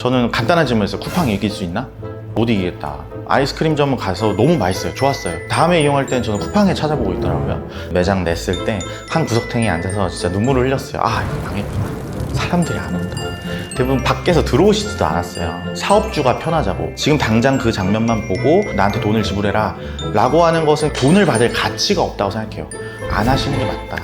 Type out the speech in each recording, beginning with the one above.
저는 간단한 질문이었어요. 쿠팡 이길 수 있나? 못 이기겠다. 아이스크림점은 가서 너무 맛있어요. 좋았어요. 다음에 이용할 때는 저는 쿠팡에 찾아보고 있더라고요. 매장 냈을 때 한 구석탱이에 앉아서 진짜 눈물을 흘렸어요. 아, 이거 망했구나. 사람들이 안 온다. 대부분 밖에서 들어오시지도 않았어요. 사업주가 편하자고. 지금 당장 그 장면만 보고 나한테 돈을 지불해라 라고 하는 것은 돈을 받을 가치가 없다고 생각해요. 안 하시는 게 맞다.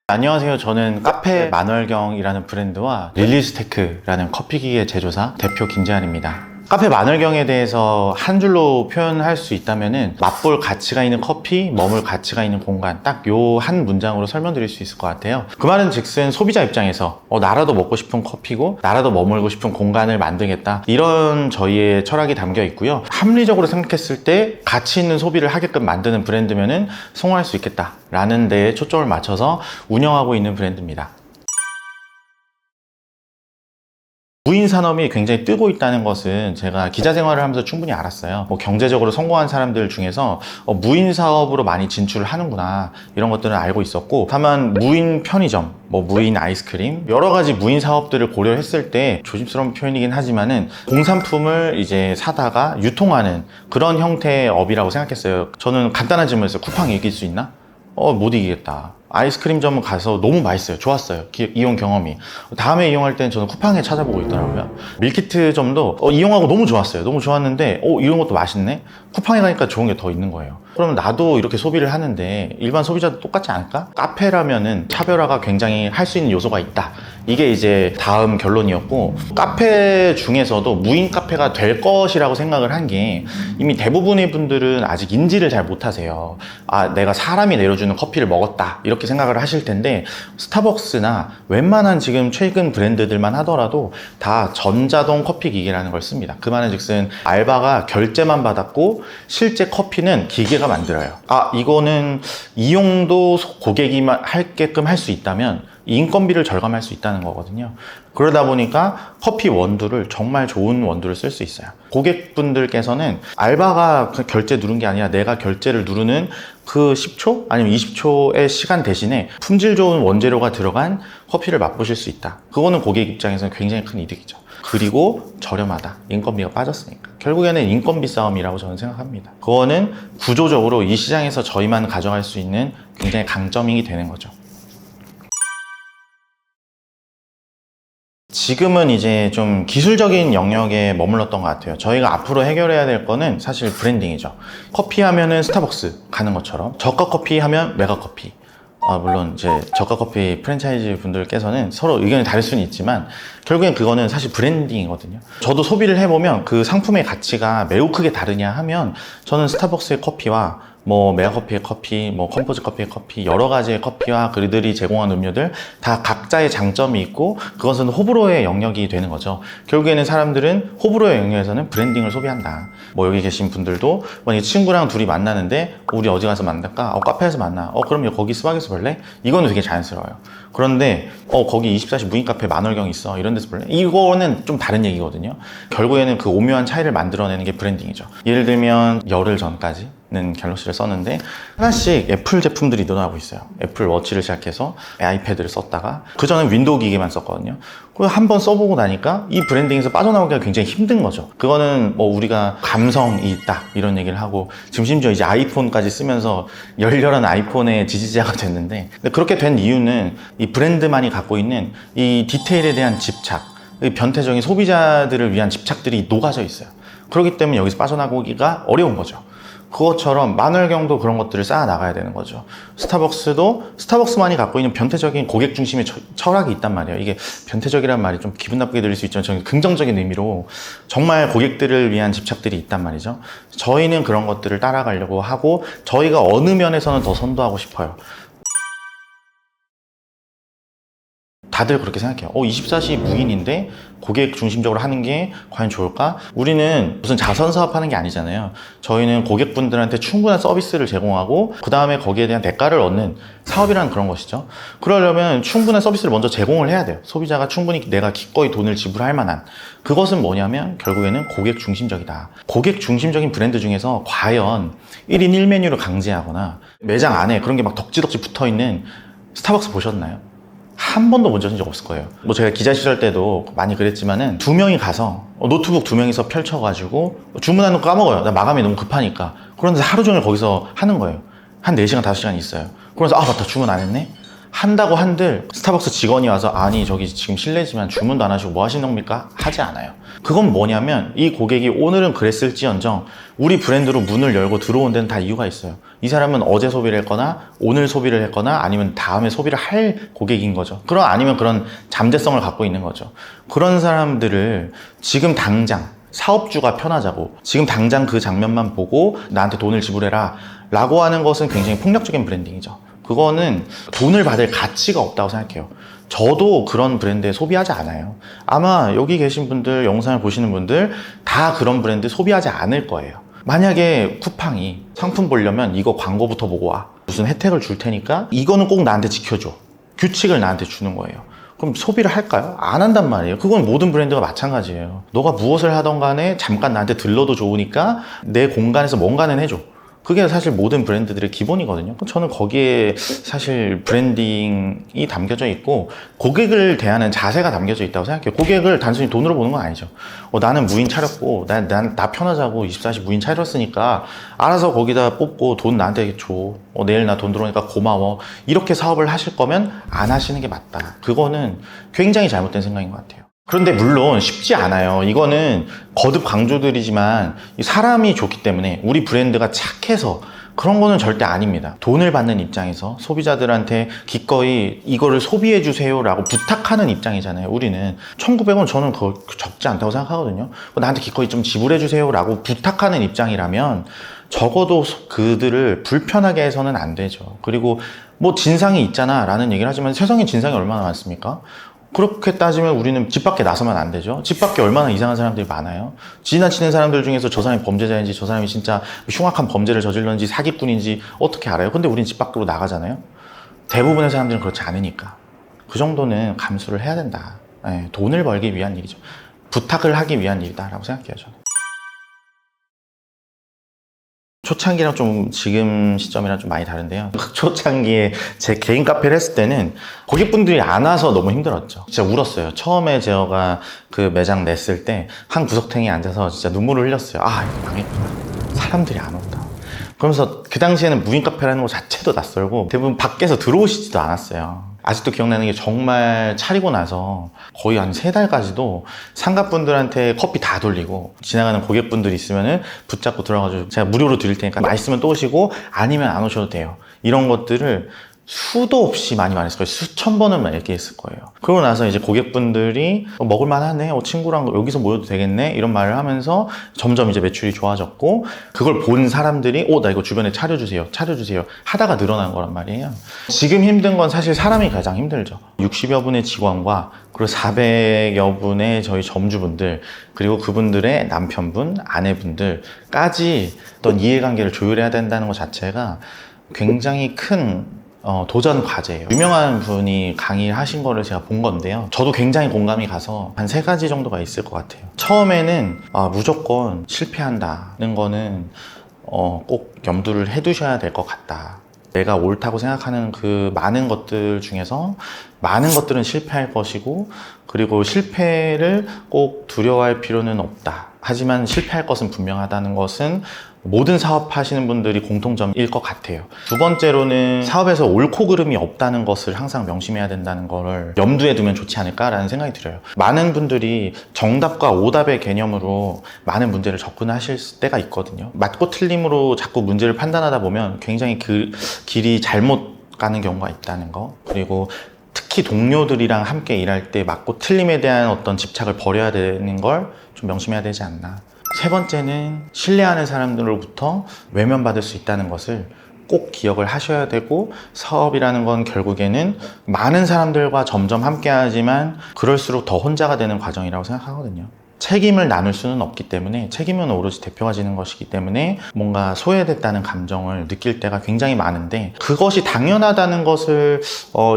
안녕하세요. 저는 카페 만월경이라는 브랜드와 릴리스테크라는 커피기계 제조사 대표 김재환입니다. 카페 만월경에 대해서 한 줄로 표현할 수 있다면은 맛볼 가치가 있는 커피, 머물 가치가 있는 공간, 딱 요 한 문장으로 설명드릴 수 있을 것 같아요. 그 말은 즉슨 소비자 입장에서 나라도 먹고 싶은 커피고 나라도 머물고 싶은 공간을 만들겠다, 이런 저희의 철학이 담겨 있고요. 합리적으로 생각했을 때 가치 있는 소비를 하게끔 만드는 브랜드면은 성공할 수 있겠다 라는 데에 초점을 맞춰서 운영하고 있는 브랜드입니다. 무인 산업이 굉장히 뜨고 있다는 것은 제가 기자 생활을 하면서 충분히 알았어요. 경제적으로 성공한 사람들 중에서 무인 사업으로 많이 진출을 하는구나, 이런 것들은 알고 있었고, 다만 무인 편의점, 무인 아이스크림, 여러 가지 무인 사업들을 고려했을 때 조심스러운 표현이긴 하지만은 공산품을 이제 사다가 유통하는 그런 형태의 업이라고 생각했어요. 저는 간단한 질문이었어요. 쿠팡 이길 수 있나? 못 이기겠다. 아이스크림점은 가서 너무 맛있어요. 좋았어요. 이용 경험이. 다음에 이용할 때는 저는 쿠팡에 찾아보고 있더라고요. 밀키트점도 이용하고 너무 좋았어요. 너무 좋았는데 이런 것도 맛있네? 쿠팡에 가니까 좋은 게 더 있는 거예요. 그러면 나도 이렇게 소비를 하는데 일반 소비자도 똑같지 않을까? 카페라면은 차별화가 굉장히 할 수 있는 요소가 있다. 이게 이제 다음 결론이었고, 카페 중에서도 무인 카페가 될 것이라고 생각을 한 게, 이미 대부분의 분들은 아직 인지를 잘 못하세요. 아, 내가 사람이 내려주는 커피를 먹었다, 이렇게 생각을 하실 텐데, 스타벅스나 웬만한 지금 최근 브랜드들만 하더라도 다 전자동 커피 기계라는 걸 씁니다. 그 말은 즉슨 알바가 결제만 받았고 실제 커피는 기계가 만들어요. 아, 이거는 이용도 고객이 할게끔 할 수 있다면 인건비를 절감할 수 있다는 거거든요. 그러다 보니까 커피 원두를 정말 좋은 원두를 쓸 수 있어요. 고객분들께서는 알바가 결제 누른 게 아니라 내가 결제를 누르는 그 10초 아니면 20초의 시간 대신에 품질 좋은 원재료가 들어간 커피를 맛보실 수 있다. 그거는 고객 입장에서는 굉장히 큰 이득이죠. 그리고 저렴하다. 인건비가 빠졌으니까. 결국에는 인건비 싸움이라고 저는 생각합니다. 그거는 구조적으로 이 시장에서 저희만 가져갈 수 있는 굉장히 강점이 되는 거죠. 지금은 이제 좀 기술적인 영역에 머물렀던 것 같아요. 저희가 앞으로 해결해야 될 거는 사실 브랜딩이죠. 커피 하면은 스타벅스 가는 것처럼, 저가 커피 하면 메가커피. 물론 이제 저가 커피 프랜차이즈 분들께서는 서로 의견이 다를 수는 있지만 결국엔 그거는 사실 브랜딩이거든요. 저도 소비를 해보면 그 상품의 가치가 매우 크게 다르냐 하면, 저는 스타벅스의 커피와 메가커피의 커피, 컴포즈 커피의 커피, 여러 가지의 커피와 그들이 제공한 음료들 다 각자의 장점이 있고, 그것은 호불호의 영역이 되는 거죠. 결국에는 사람들은 호불호의 영역에서는 브랜딩을 소비한다. 여기 계신 분들도 만약에 친구랑 둘이 만나는데 우리 어디 가서 만날까? 카페에서 만나. 그럼 거기 스벅에서 볼래? 이거는 되게 자연스러워요. 그런데 거기 24시 무인 카페 만월경 있어, 이런 데서 볼래? 이거는 좀 다른 얘기거든요. 결국에는 그 오묘한 차이를 만들어내는 게 브랜딩이죠. 예를 들면 열흘 전까지는 갤럭시를 썼는데 하나씩 애플 제품들이 늘어나고 있어요. 애플 워치를 시작해서 아이패드를 썼다가, 그전엔 윈도우 기계만 썼거든요. 한번 써보고 나니까 이 브랜딩에서 빠져나오기가 굉장히 힘든 거죠. 그거는 우리가 감성이 있다, 이런 얘기를 하고, 지금 심지어 이제 아이폰까지 쓰면서 열렬한 아이폰의 지지자가 됐는데, 그렇게 된 이유는 이 브랜드만이 갖고 있는 이 디테일에 대한 집착, 변태적인 소비자들을 위한 집착들이 녹아져 있어요. 그렇기 때문에 여기서 빠져나오기가 어려운 거죠. 그것처럼 만월경도 그런 것들을 쌓아 나가야 되는 거죠. 스타벅스도 스타벅스만이 갖고 있는 변태적인 고객 중심의 철학이 있단 말이에요. 이게 변태적이라는 말이 좀 기분 나쁘게 들릴 수 있지만 저는 긍정적인 의미로 정말 고객들을 위한 집착들이 있단 말이죠. 저희는 그런 것들을 따라가려고 하고, 저희가 어느 면에서는 더 선도하고 싶어요. 다들 그렇게 생각해요. 24시 무인인데 고객 중심적으로 하는 게 과연 좋을까? 우리는 무슨 자선 사업 하는 게 아니잖아요. 저희는 고객분들한테 충분한 서비스를 제공하고 그 다음에 거기에 대한 대가를 얻는 사업이라는 그런 것이죠. 그러려면 충분한 서비스를 먼저 제공을 해야 돼요. 소비자가 충분히 내가 기꺼이 돈을 지불할 만한. 그것은 뭐냐면 결국에는 고객 중심적이다. 고객 중심적인 브랜드 중에서 과연 1인 1메뉴를 강제하거나 매장 안에 그런 게 막 덕지덕지 붙어있는 스타벅스 보셨나요? 한 번도 못 져진 적 없을 거예요. 뭐 제가 기자 시절 때도 많이 그랬지만은 2명이 가서 노트북 2명이서 펼쳐가지고 주문하는 거 까먹어요. 나 마감이 너무 급하니까. 그런데 하루 종일 거기서 하는 거예요. 한 4시간, 5시간 있어요. 그래서 맞다, 주문 안 했네? 한다고 한들 스타벅스 직원이 와서 아니 저기 지금 실례지만 주문도 안 하시고 뭐 하시는 겁니까? 하지 않아요. 그건 뭐냐면 이 고객이 오늘은 그랬을지언정 우리 브랜드로 문을 열고 들어온 데는 다 이유가 있어요. 이 사람은 어제 소비를 했거나 오늘 소비를 했거나 아니면 다음에 소비를 할 고객인 거죠. 아니면 그런 잠재성을 갖고 있는 거죠. 그런 사람들을 지금 당장 사업주가 편하자고 지금 당장 그 장면만 보고 나한테 돈을 지불해라 라고 하는 것은 굉장히 폭력적인 브랜딩이죠. 그거는 돈을 받을 가치가 없다고 생각해요. 저도 그런 브랜드에 소비하지 않아요. 아마 여기 계신 분들, 영상을 보시는 분들 다 그런 브랜드 소비하지 않을 거예요. 만약에 쿠팡이 상품 보려면 이거 광고부터 보고 와. 무슨 혜택을 줄 테니까 이거는 꼭 나한테 지켜줘. 규칙을 나한테 주는 거예요. 그럼 소비를 할까요? 안 한단 말이에요. 그건 모든 브랜드가 마찬가지예요. 너가 무엇을 하던 간에 잠깐 나한테 들러도 좋으니까 내 공간에서 뭔가는 해줘. 그게 사실 모든 브랜드들의 기본이거든요. 저는 거기에 사실 브랜딩이 담겨져 있고 고객을 대하는 자세가 담겨져 있다고 생각해요. 고객을 단순히 돈으로 보는 건 아니죠. 나는 무인 차렸고 나 편하자고 24시 무인 차렸으니까 알아서 거기다 뽑고 돈 나한테 줘. 내일 나 돈 들어오니까 고마워. 이렇게 사업을 하실 거면 안 하시는 게 맞다. 그거는 굉장히 잘못된 생각인 것 같아요. 그런데 물론 쉽지 않아요. 이거는 거듭 강조드리지만 사람이 좋기 때문에 우리 브랜드가 착해서 그런 거는 절대 아닙니다. 돈을 받는 입장에서 소비자들한테 기꺼이 이거를 소비해 주세요 라고 부탁하는 입장이잖아요. 우리는 1,900원 저는 그거 적지 않다고 생각하거든요. 나한테 기꺼이 좀 지불해 주세요 라고 부탁하는 입장이라면 적어도 그들을 불편하게 해서는 안 되죠. 그리고 뭐 진상이 있잖아 라는 얘기를 하지만 세상에 진상이 얼마나 많습니까? 그렇게 따지면 우리는 집 밖에 나서면 안 되죠. 집 밖에 얼마나 이상한 사람들이 많아요. 지나치는 사람들 중에서 저 사람이 범죄자인지 저 사람이 진짜 흉악한 범죄를 저질렀는지 사기꾼인지 어떻게 알아요? 근데 우린 집 밖으로 나가잖아요. 대부분의 사람들은 그렇지 않으니까 그 정도는 감수를 해야 된다. 돈을 벌기 위한 일이죠. 부탁을 하기 위한 일이다라고 생각해요. 저는. 초창기랑 좀 지금 시점이랑 좀 많이 다른데요. 초창기에 제 개인 카페를 했을 때는 고객분들이 안 와서 너무 힘들었죠. 진짜 울었어요. 처음에 제가 그 매장 냈을 때 한 구석탱이에 앉아서 진짜 눈물을 흘렸어요. 이거 망했구나. 사람들이 안 온다. 그러면서 그 당시에는 무인 카페라는 것 자체도 낯설고 대부분 밖에서 들어오시지도 않았어요. 아직도 기억나는 게 정말 차리고 나서 거의 한 3달까지도 상가분들한테 커피 다 돌리고 지나가는 고객분들이 있으면은 붙잡고 들어가가지고 제가 무료로 드릴 테니까 맛있으면 또 오시고 아니면 안 오셔도 돼요. 이런 것들을 수도 없이 많이 말했을 거예요. 수천 번은 얘기했을 거예요. 그러고 나서 이제 고객분들이 먹을만 하네, 친구랑 여기서 모여도 되겠네, 이런 말을 하면서 점점 이제 매출이 좋아졌고, 그걸 본 사람들이 나 이거 주변에 차려주세요 하다가 늘어난 거란 말이에요. 지금 힘든 건 사실 사람이 가장 힘들죠. 60여 분의 직원과 그리고 400여 분의 저희 점주분들, 그리고 그분들의 남편분, 아내분들까지 어떤 이해관계를 조율해야 된다는 것 자체가 굉장히 큰 도전 과제예요. 유명한 분이 강의를 하신 거를 제가 본 건데요. 저도 굉장히 공감이 가서 한 3가지 정도가 있을 것 같아요. 처음에는 무조건 실패한다는 거는 꼭 염두를 해두셔야 될 것 같다. 내가 옳다고 생각하는 그 많은 것들 중에서 많은 것들은 실패할 것이고, 그리고 실패를 꼭 두려워할 필요는 없다. 하지만 실패할 것은 분명하다는 것은 모든 사업하시는 분들이 공통점일 것 같아요. 두 번째로는 사업에서 옳고 그름이 없다는 것을 항상 명심해야 된다는 걸 염두에 두면 좋지 않을까라는 생각이 들어요. 많은 분들이 정답과 오답의 개념으로 많은 문제를 접근하실 때가 있거든요. 맞고 틀림으로 자꾸 문제를 판단하다 보면 굉장히 그 길이 잘못 가는 경우가 있다는 거. 그리고 특히 동료들이랑 함께 일할 때 맞고 틀림에 대한 어떤 집착을 버려야 되는 걸 좀 명심해야 되지 않나. 세 번째는 신뢰하는 사람들로부터 외면받을 수 있다는 것을 꼭 기억을 하셔야 되고, 사업이라는 건 결국에는 많은 사람들과 점점 함께 하지만 그럴수록 더 혼자가 되는 과정이라고 생각하거든요. 책임을 나눌 수는 없기 때문에, 책임은 오로지 대표가 지는 것이기 때문에 뭔가 소외됐다는 감정을 느낄 때가 굉장히 많은데, 그것이 당연하다는 것을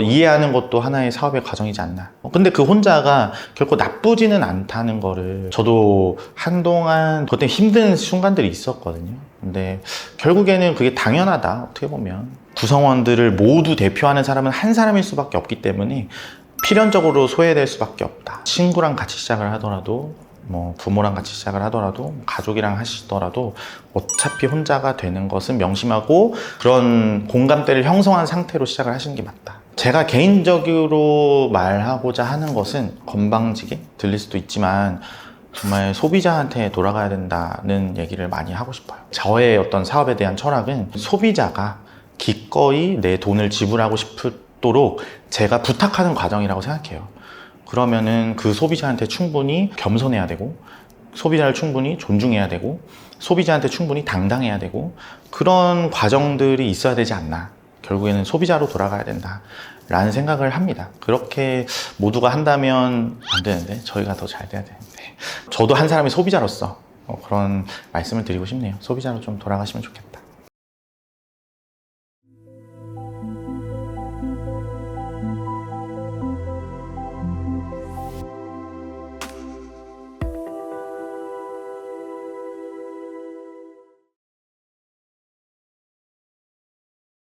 이해하는 것도 하나의 사업의 과정이지 않나. 근데 그 혼자가 결코 나쁘지는 않다는 거를 저도 한동안 그것 때문에 힘든 순간들이 있었거든요. 근데 결국에는 그게 당연하다, 어떻게 보면. 구성원들을 모두 대표하는 사람은 한 사람일 수밖에 없기 때문에 필연적으로 소외될 수밖에 없다. 친구랑 같이 시작을 하더라도 부모랑 같이 시작을 하더라도 가족이랑 하시더라도 어차피 혼자가 되는 것은 명심하고 그런 공감대를 형성한 상태로 시작을 하시는 게 맞다. 제가 개인적으로 말하고자 하는 것은 건방지게 들릴 수도 있지만 정말 소비자한테 돌아가야 된다는 얘기를 많이 하고 싶어요. 저의 어떤 사업에 대한 철학은 소비자가 기꺼이 내 돈을 지불하고 싶도록 제가 부탁하는 과정이라고 생각해요. 그러면은 그 소비자한테 충분히 겸손해야 되고, 소비자를 충분히 존중해야 되고, 소비자한테 충분히 당당해야 되고, 그런 과정들이 있어야 되지 않나. 결국에는 소비자로 돌아가야 된다 라는 생각을 합니다. 그렇게 모두가 한다면 안 되는데 저희가 더 잘 돼야 되는데, 저도 한 사람의 소비자로서 그런 말씀을 드리고 싶네요. 소비자로 좀 돌아가시면 좋겠다.